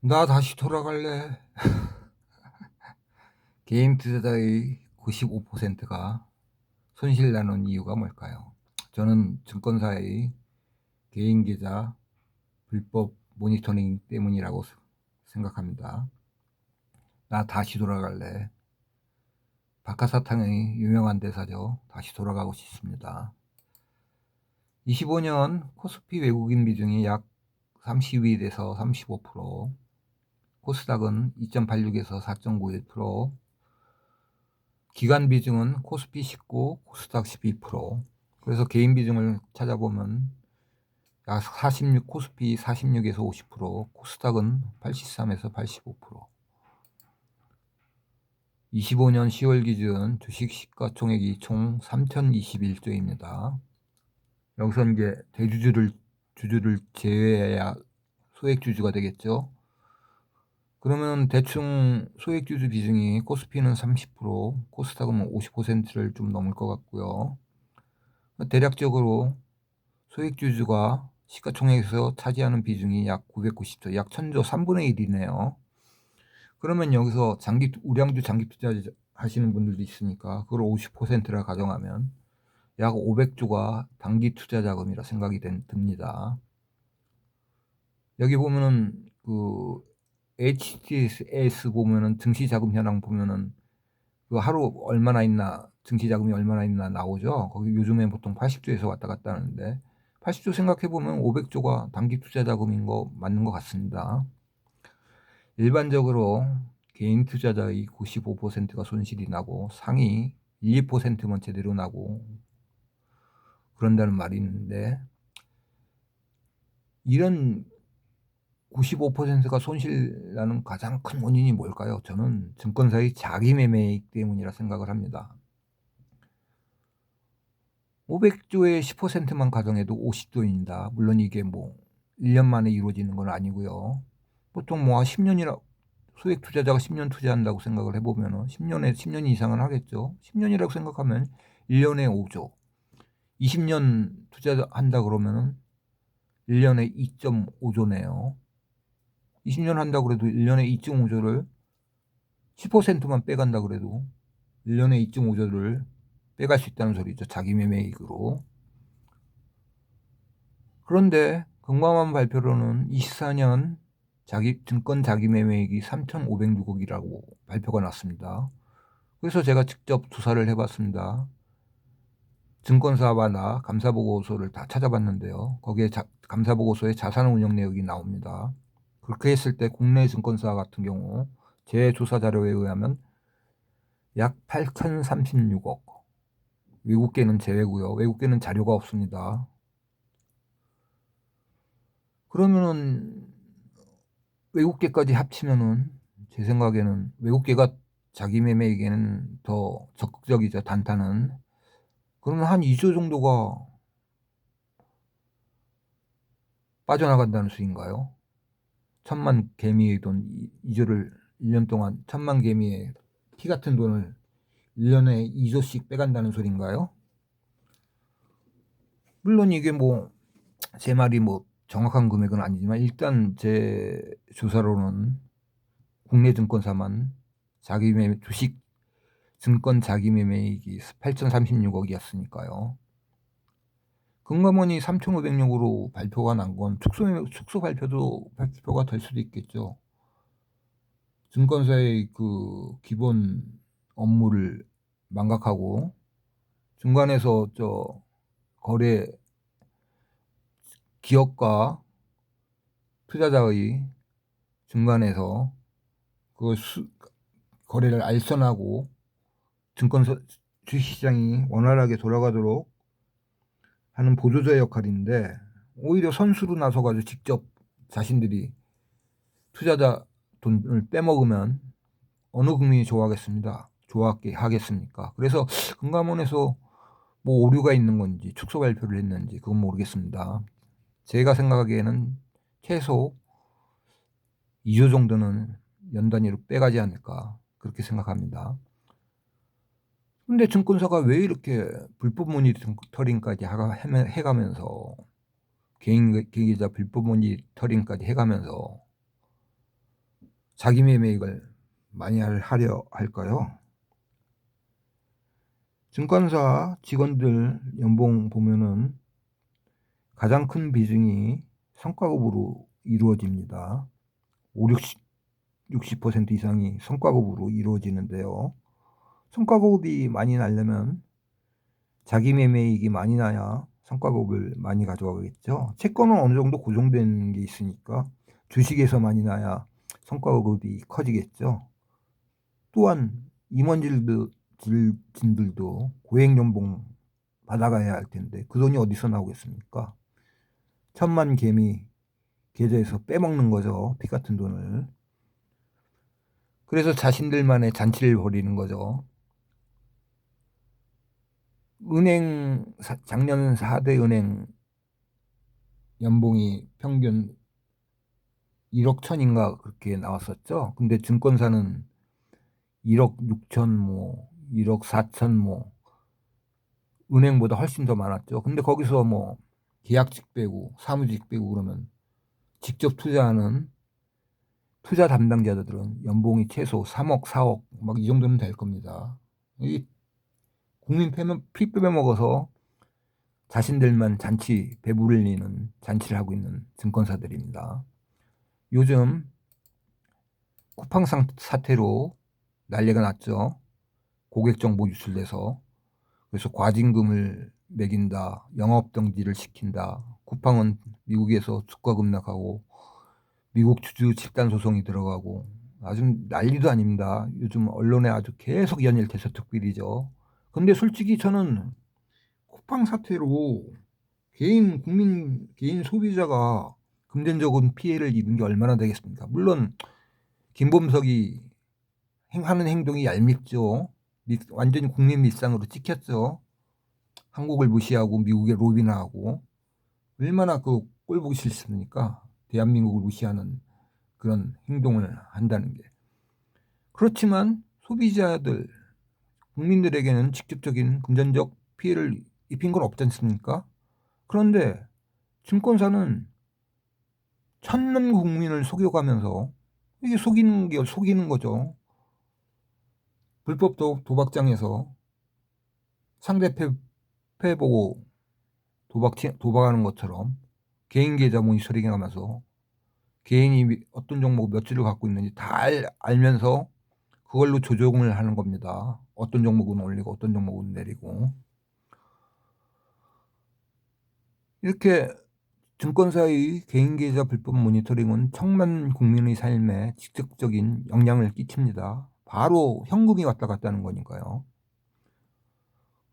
나 다시 돌아갈래. 개인 투자자의 95%가 손실 나는 이유가 뭘까요? 저는 증권사의 개인 계좌 불법 모니터링 때문이라고 생각합니다. 나 다시 돌아갈래. 박하사탕의 유명한 대사죠. 다시 돌아가고 싶습니다. 25년 코스피 외국인 비중이 약 32에서 35%, 코스닥은 2.86에서 4.91%, 기관 비중은 코스피 19, 코스닥 12%. 그래서 개인 비중을 찾아보면 약 46, 코스피 46에서 50%, 코스닥은 83에서 85%. 25년 10월 기준 주식 시가총액이 총 3,021조입니다. 여기서 이제 주주를 제외해야 소액주주가 되겠죠. 그러면 대충 소액주주 비중이 코스피는 30%, 코스닥은 50%를 좀 넘을 것 같고요. 대략적으로 소액주주가 시가총액에서 차지하는 비중이 약 990조, 약 1000조 3분의 1이네요. 그러면 여기서 우량주 장기 투자 하시는 분들도 있으니까 그걸 50%라 가정하면 약 500조가 단기 투자 자금이라 생각이 듭니다. 여기 보면은 그 HTS 보면은 증시 자금 현황 보면은 그 하루 얼마나 있나, 증시 자금이 얼마나 있나 나오죠. 거기 요즘에 보통 80조에서 왔다 갔다 하는데 80조 생각해 보면 500조가 단기 투자 자금인 거 맞는 것 같습니다. 일반적으로 개인 투자자의 95%가 손실이 나고 상위 1, 2%만 제대로 나고 그런다는 말이 있는데, 이런 95%가 손실 나는 가장 큰 원인이 뭘까요? 저는 증권사의 자기 매매이기 때문이라 생각을 합니다. 500조의 10%만 가정해도 50조입니다. 물론 이게 뭐 1년 만에 이루어지는 건 아니고요. 보통 뭐 10년이라 소액 투자자가 10년 투자한다고 생각을 해보면은 10년 이상은 하겠죠. 10년이라고 생각하면 1년에 5조. 20년 투자한다 그러면은 1년에 2.5조네요. 20년 한다 그래도 1년에 2.5조를 10%만 빼간다 그래도 1년에 2.5조를 빼갈 수 있다는 소리죠. 자기 매매이익으로. 그런데 금감원 발표로는 24년 증권 자기 매매액이 3,506억이라고 발표가 났습니다. 그래서 제가 직접 조사를 해봤습니다. 증권사마다 감사보고서를 다 찾아봤는데요. 거기에 감사보고서에 자산운용 내역이 나옵니다. 그렇게 했을 때 국내 증권사 같은 경우 제 조사 자료에 의하면 약 8,036억. 외국계는 제외고요. 외국계는 자료가 없습니다. 그러면은 외국계까지 합치면은 제 생각에는 외국계가 자기 매매에게는 더 적극적이죠. 단타는. 그러면 한 2조 정도가 빠져나간다는 수인가요? 1,000만 개미의 돈 2조를 1년 동안 1,000만 개미의 피 같은 돈을 1년에 2조씩 빼간다는 소린가요? 물론 이게 뭐 제 말이 뭐 정확한 금액은 아니지만 일단 제 조사로는 국내 증권사만 주식 증권 자기 매매액이 8,036억이었으니까요. 금감원이 3,500억으로 발표가 난 건 축소 발표가 될 수도 있겠죠. 증권사의 그 기본 업무를 망각하고 중간에서 거래 기업과 투자자의 중간에서 그 거래를 알선하고 증권사 주식시장이 원활하게 돌아가도록 하는 보조자의 역할인데, 오히려 선수로 나서가지고 직접 자신들이 투자자 돈을 빼먹으면 어느 국민이 좋아하게 하겠습니까? 그래서 금감원에서 뭐 오류가 있는 건지 축소 발표를 했는지 그건 모르겠습니다. 제가 생각하기에는 최소 2조 정도는 연 단위로 빼가지 않을까 그렇게 생각합니다. 근데 증권사가 왜 이렇게 불법 모니터링까지 해가면서 개인 계좌 불법 모니터링까지 해가면서 자기 매매익을 많이 하려 할까요? 증권사 직원들 연봉 보면은 가장 큰 비중이 성과급으로 이루어집니다. 60% 이상이 성과급으로 이루어지는데요. 성과급이 많이 나려면 자기 매매이익이 많이 나야 성과급을 많이 가져가겠죠. 채권은 어느 정도 고정된 게 있으니까 주식에서 많이 나야 성과급이 커지겠죠. 또한 임원진들도 고액연봉 받아가야 할 텐데 그 돈이 어디서 나오겠습니까? 천만 개미 계좌에서 빼먹는 거죠. 피 같은 돈을. 그래서 자신들만의 잔치를 벌이는 거죠. 작년 4대 은행 연봉이 평균 1억 천인가 그렇게 나왔었죠. 근데 증권사는 1억 6천 1억 4천 은행보다 훨씬 더 많았죠. 근데 거기서 계약직 빼고 사무직 빼고 그러면 직접 투자하는 투자 담당자들은 연봉이 최소 3억, 4억 막 이 정도는 될 겁니다. 이 국민 피 빼먹어서 자신들만 배불리는 잔치를 하고 있는 증권사들입니다. 요즘 쿠팡 사태로 난리가 났죠. 고객 정보 유출돼서. 그래서 과징금을 매긴다, 영업정지를 시킨다. 쿠팡은 미국에서 주가 급락하고 미국 주주 집단 소송이 들어가고 아주 난리도 아닙니다. 요즘 언론에 아주 계속 연일돼서 특필이죠. 근데 솔직히 저는 쿠팡 사태로 개인 소비자가 금전적인 피해를 입은 게 얼마나 되겠습니까? 물론 김범석이 하는 행동이 얄밉죠. 완전히 국민 밀상으로 찍혔죠. 한국을 무시하고 미국에 로비나하고 얼마나 그 꼴 보기 싫습니까? 대한민국을 무시하는 그런 행동을 한다는 게. 그렇지만 소비자들, 국민들에게는 직접적인 금전적 피해를 입힌 건 없지 않습니까? 그런데 증권사는 천만 국민을 속여가면서 이게 속이는 거죠. 불법 도박장에서 상대 패 보고 도박하는 것처럼 개인 계좌 모니터링 하면서 개인이 어떤 종목 몇 주를 갖고 있는지 다 알면서 그걸로 조정을 하는 겁니다. 어떤 종목은 올리고 어떤 종목은 내리고. 이렇게 증권사의 개인 계좌 불법 모니터링은 천만 국민의 삶에 직접적인 영향을 끼칩니다. 바로 현금이 왔다 갔다 하는 거니까요.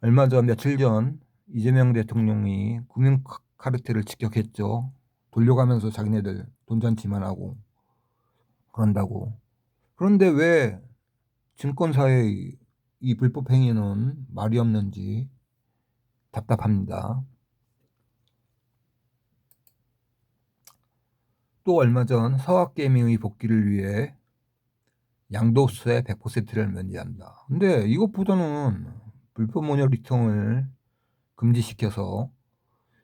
며칠 전 이재명 대통령이 금융 카르텔을 직격했죠. 돌려가면서 자기네들 돈잔치만 하고 그런다고. 그런데 왜 증권사의 이 불법 행위는 말이 없는지 답답합니다. 또 얼마 전 서학개미의 복귀를 위해 양도세 100%를 면제한다. 근데 이것보다는 불법 모니터링을 금지시켜서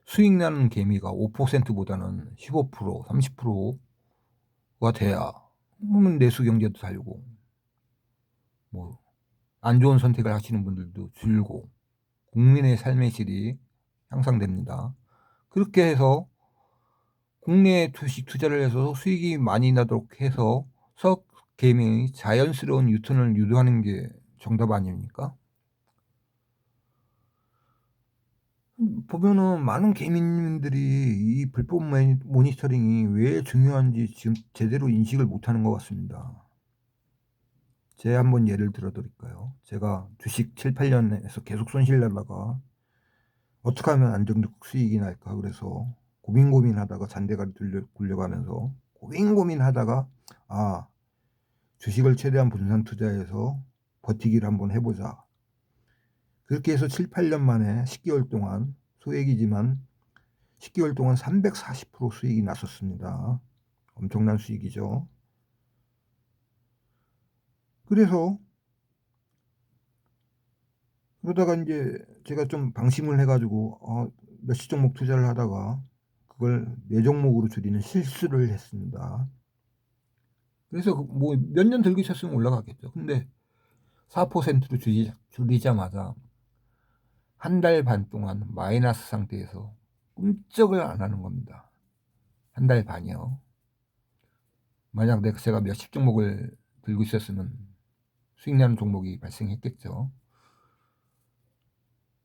수익 나는 개미가 5%보다는 15%, 30%가 돼야 그러면 내수 경제도 살고 안 좋은 선택을 하시는 분들도 줄고 국민의 삶의 질이 향상됩니다. 그렇게 해서 국내에 주식 투자를 해서 수익이 많이 나도록 해서 개미의 자연스러운 유턴을 유도하는 게 정답 아닙니까? 보면은 많은 개미님들이 이 불법 모니터링이 왜 중요한지 지금 제대로 인식을 못하는 것 같습니다. 제가 한번 예를 들어 드릴까요? 제가 주식 7, 8년에서 계속 손실 나다가 어떻게 하면 안정적 수익이 날까 그래서 고민하다가 잔대가리 굴려가면서 고민하다가 주식을 최대한 분산 투자해서 버티기를 한번 해보자. 그렇게 해서 7, 8년 만에 10개월 동안 소액이지만 10개월 동안 340% 수익이 났었습니다. 엄청난 수익이죠. 그래서 그러다가 이제 제가 좀 방심을 해가지고 몇십 종목 투자를 하다가 그걸 4종목으로 줄이는 실수를 했습니다. 그래서 뭐 몇 년 들고 있었으면 올라가겠죠. 근데 4%로 줄이자마자 한 달 반 동안 마이너스 상태에서 꿈쩍을 안 하는 겁니다. 한 달 반이요. 만약 제가 몇십 종목을 들고 있었으면 수익 나는 종목이 발생했겠죠.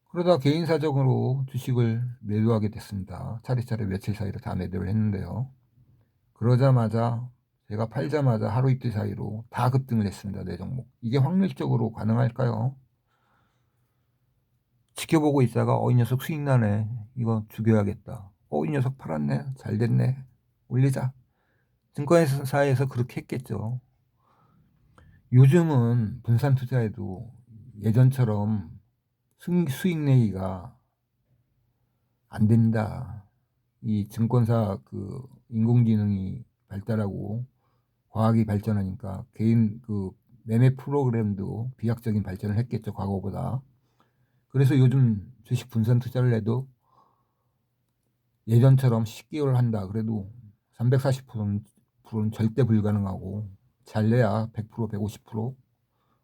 그러다 개인사적으로 주식을 매도하게 됐습니다. 차례차례 며칠 사이로 다 매도를 했는데요. 그러자마자 제가 팔자마자 하루 이틀 사이로 다 급등을 했습니다. 네 종목. 이게 확률적으로 가능할까요? 지켜보고 있다가 이 녀석 수익 나네. 이거 죽여야겠다. 이 녀석 팔았네. 잘 됐네. 올리자. 증권사에서 그렇게 했겠죠. 요즘은 분산 투자에도 예전처럼 수익 내기가 안 된다. 이 증권사 인공지능이 발달하고 과학이 발전하니까 개인 매매 프로그램도 비약적인 발전을 했겠죠, 과거보다. 그래서 요즘 주식 분산 투자를 해도 예전처럼 10개월 한다 그래도 340%는 절대 불가능하고 잘 내야 100%, 150%,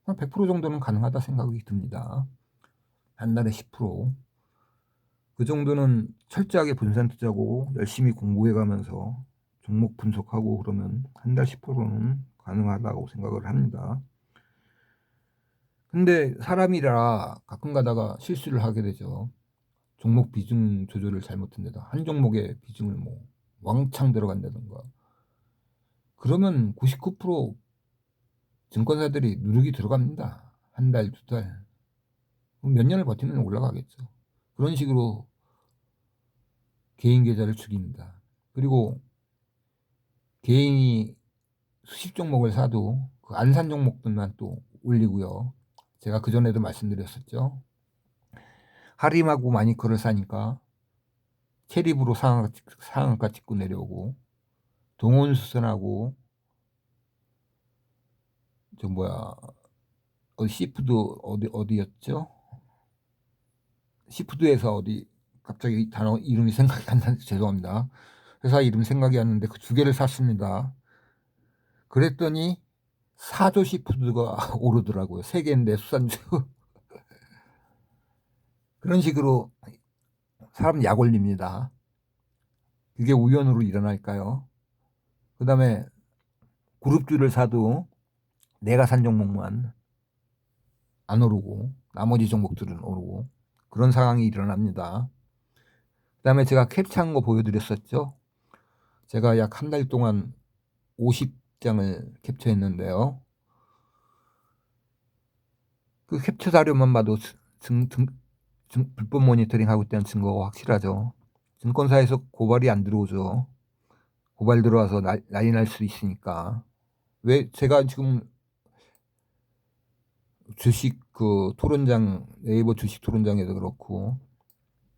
100% 정도는 가능하다 생각이 듭니다. 한 달에 10%. 그 정도는 철저하게 분산 투자고 열심히 공부해 가면서 종목 분석하고 그러면 한 달 10%는 가능하다고 생각을 합니다. 근데 사람이라 가끔 가다가 실수를 하게 되죠. 종목 비중 조절을 잘못한 데다 한 종목의 비중을 뭐 왕창 들어간다든가 그러면 99% 증권사들이 누르기 들어갑니다. 한 달, 두 달. 몇 년을 버티면 올라가겠죠. 그런 식으로 개인 계좌를 죽입니다. 그리고 개인이 수십 종목을 사도 그 안 산 종목들만 또 올리고요. 제가 그전에도 말씀드렸었죠. 하림하고 마니커를 사니까 캐립으로 상한가 찍고 내려오고 동원수선하고 시푸드 어디였죠? 시푸드에서 갑자기 단어 이름이 생각이 안 나서 죄송합니다. 회사 이름 생각이 안 나는데 그 두 개를 샀습니다. 그랬더니 사조 시푸드가 오르더라고요. 세 개인데 수산주. 그런 식으로 사람 약 올립니다. 그게 우연으로 일어날까요? 그 다음에 그룹주를 사도 내가 산 종목만 안 오르고 나머지 종목들은 오르고 그런 상황이 일어납니다. 그 다음에 제가 캡처한 거 보여드렸었죠. 제가 약 한 달 동안 50장을 캡처했는데요. 그 캡처 자료만 봐도 불법 모니터링 하고 있다는 증거가 확실하죠. 증권사에서 고발이 안 들어오죠. 고발 들어와서 난리 날 수 있으니까. 왜 제가 지금 주식 토론장, 네이버 주식 토론장에도 그렇고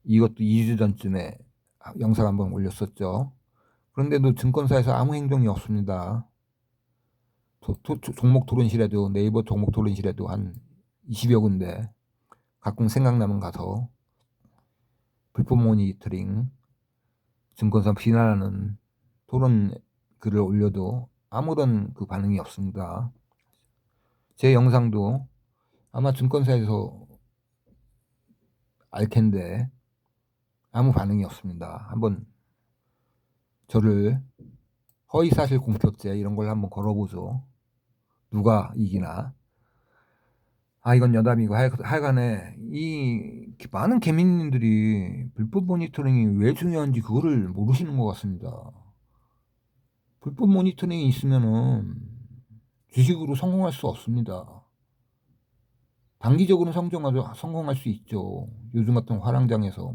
이것도 2주 전쯤에 영상 한번 올렸었죠. 그런데도 증권사에서 아무 행동이 없습니다. 종목 토론실에도 네이버 종목 토론실에도 한 20여 군데 가끔 생각나면 가서 불법 모니터링 증권사 비난하는 토론 글을 올려도 아무런 반응이 없습니다. 제 영상도 아마 증권사에서 알 텐데 아무 반응이 없습니다. 한번 저를 허위사실 공표죄 이런 걸 한번 걸어보죠. 누가 이기나. 이건 여담이고 하여간에 이 많은 개미님들이 불법 모니터링이 왜 중요한지 그거를 모르시는 것 같습니다. 불법 모니터링이 있으면은 주식으로 성공할 수 없습니다. 단기적으로는 성공할 수 있죠. 요즘 같은 화랑장에서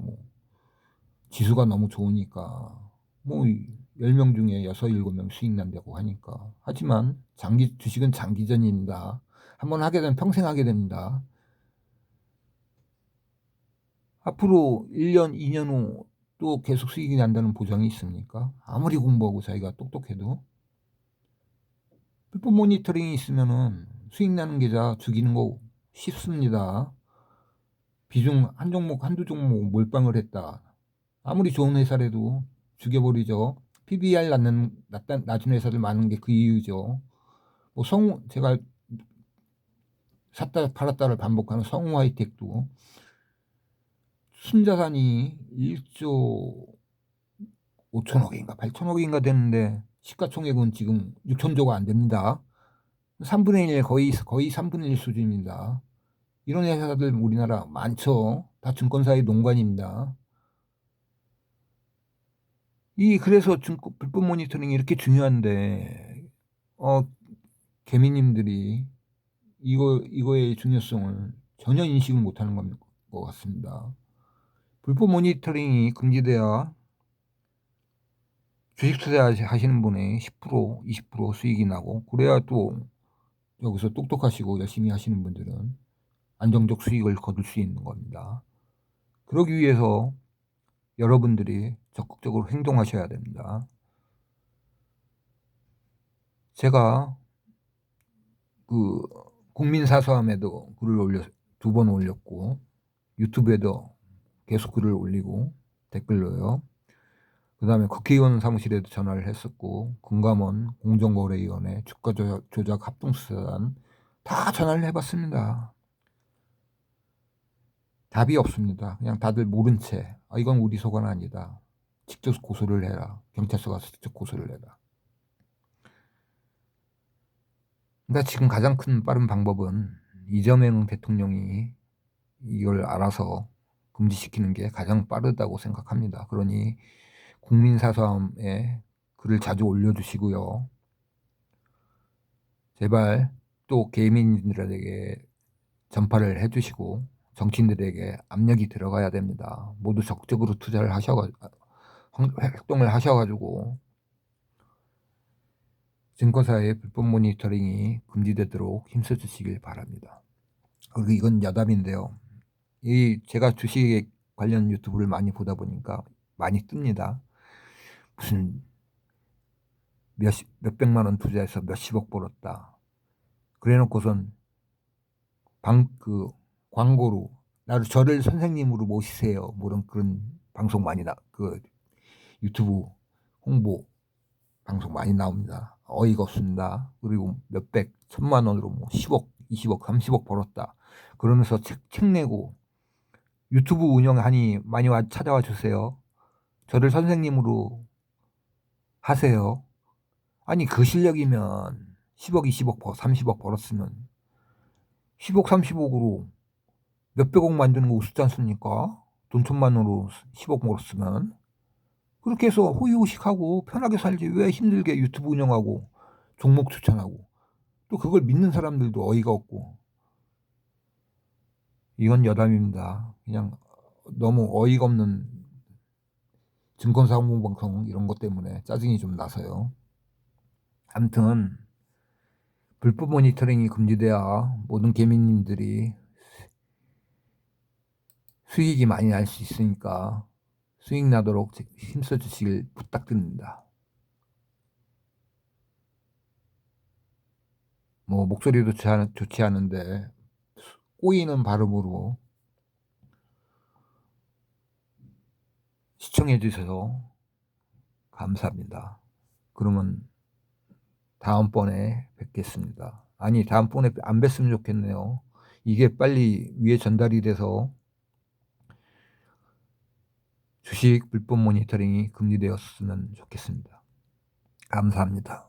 지수가 너무 좋으니까 10명 중에 6, 7명 수익 난다고 하니까. 하지만 주식은 장기전입니다. 한번 하게 되면 평생 하게 됩니다. 앞으로 1년, 2년 후 또 계속 수익이 난다는 보장이 있습니까? 아무리 공부하고 자기가 똑똑해도. 불법 모니터링이 있으면은 수익 나는 계좌 죽이는 거 쉽습니다. 비중 한 종목, 한두 종목 몰빵을 했다. 아무리 좋은 회사라도 죽여버리죠. PBR 낮은 회사들 많은 게 그 이유죠. 뭐 제가 샀다 팔았다를 반복하는 성우 하이텍도 순자산이 1조 5천억인가 8천억인가 되는데 시가총액은 지금 6천조가 안 됩니다. 3분의 1, 거의 3분의 1 수준입니다. 이런 회사들 우리나라 많죠. 다 증권사의 농관입니다. 그래서 불법 모니터링이 이렇게 중요한데, 개미님들이 이거의 중요성을 전혀 인식을 못하는 것 같습니다. 불법 모니터링이 금지돼야 주식 투자하시는 분의 10%, 20% 수익이 나고, 그래야 또 여기서 똑똑하시고 열심히 하시는 분들은 안정적 수익을 거둘 수 있는 겁니다. 그러기 위해서 여러분들이 적극적으로 행동하셔야 됩니다. 제가 그 국민사서함에도 글을 2번 올렸고, 유튜브에도 계속 글을 올리고 댓글로요. 그 다음에 국회의원 사무실에도 전화를 했었고, 금감원, 공정거래위원회, 주가 조작 합동수사단 다 전화를 해봤습니다. 답이 없습니다. 그냥 다들 모른 채, 이건 우리 소관 아니다. 직접 고소를 해라. 경찰서 가서 직접 고소를 해라. 그러니까 지금 가장 큰 빠른 방법은 이재명 대통령이 이걸 알아서 금지시키는 게 가장 빠르다고 생각합니다. 그러니 국민사서함에 글을 자주 올려주시고요. 제발 또 개미인들에게 전파를 해주시고 정치인들에게 압력이 들어가야 됩니다. 모두 적극적으로 투자를 활동을 하셔가지고 증권사의 불법 모니터링이 금지되도록 힘써주시길 바랍니다. 그리고 이건 여담인데요. 제가 주식 관련 유튜브를 많이 보다 보니까 많이 뜹니다. 무슨 몇백만 원 투자해서 몇십억 벌었다. 그래놓고선 광고로 저를 선생님으로 모시세요. 그런 방송 많이 유튜브 홍보 방송 많이 나옵니다. 어이가 없습니다. 그리고 몇백, 천만 원으로 10억, 20억, 30억 벌었다. 그러면서 책 내고 유튜브 운영하니 많이 찾아와 주세요. 저를 선생님으로 하세요. 아니 그 실력이면 10억, 20억, 30억 벌었으면 10억, 30억으로 몇백억 만드는 거 우습지 않습니까? 돈 1,000만 원으로 10억 벌었으면. 그렇게 해서 호의호식하고 편하게 살지 왜 힘들게 유튜브 운영하고 종목 추천하고 또 그걸 믿는 사람들도 어이가 없고. 이건 여담입니다. 그냥 너무 어이가 없는 증권사 홍보방송 이런 것 때문에 짜증이 좀 나서요. 아무튼 불법 모니터링이 금지돼야 모든 개미님들이 수익이 많이 날 수 있으니까 수익 나도록 힘써 주시길 부탁드립니다. 목소리도 좋지 않은데 꼬이는 발음으로 시청해 주셔서 감사합니다. 그러면 다음번에 뵙겠습니다. 아니 다음번에 안 뵀으면 좋겠네요. 이게 빨리 위에 전달이 돼서 주식 불법 모니터링이 금지되었으면 좋겠습니다. 감사합니다.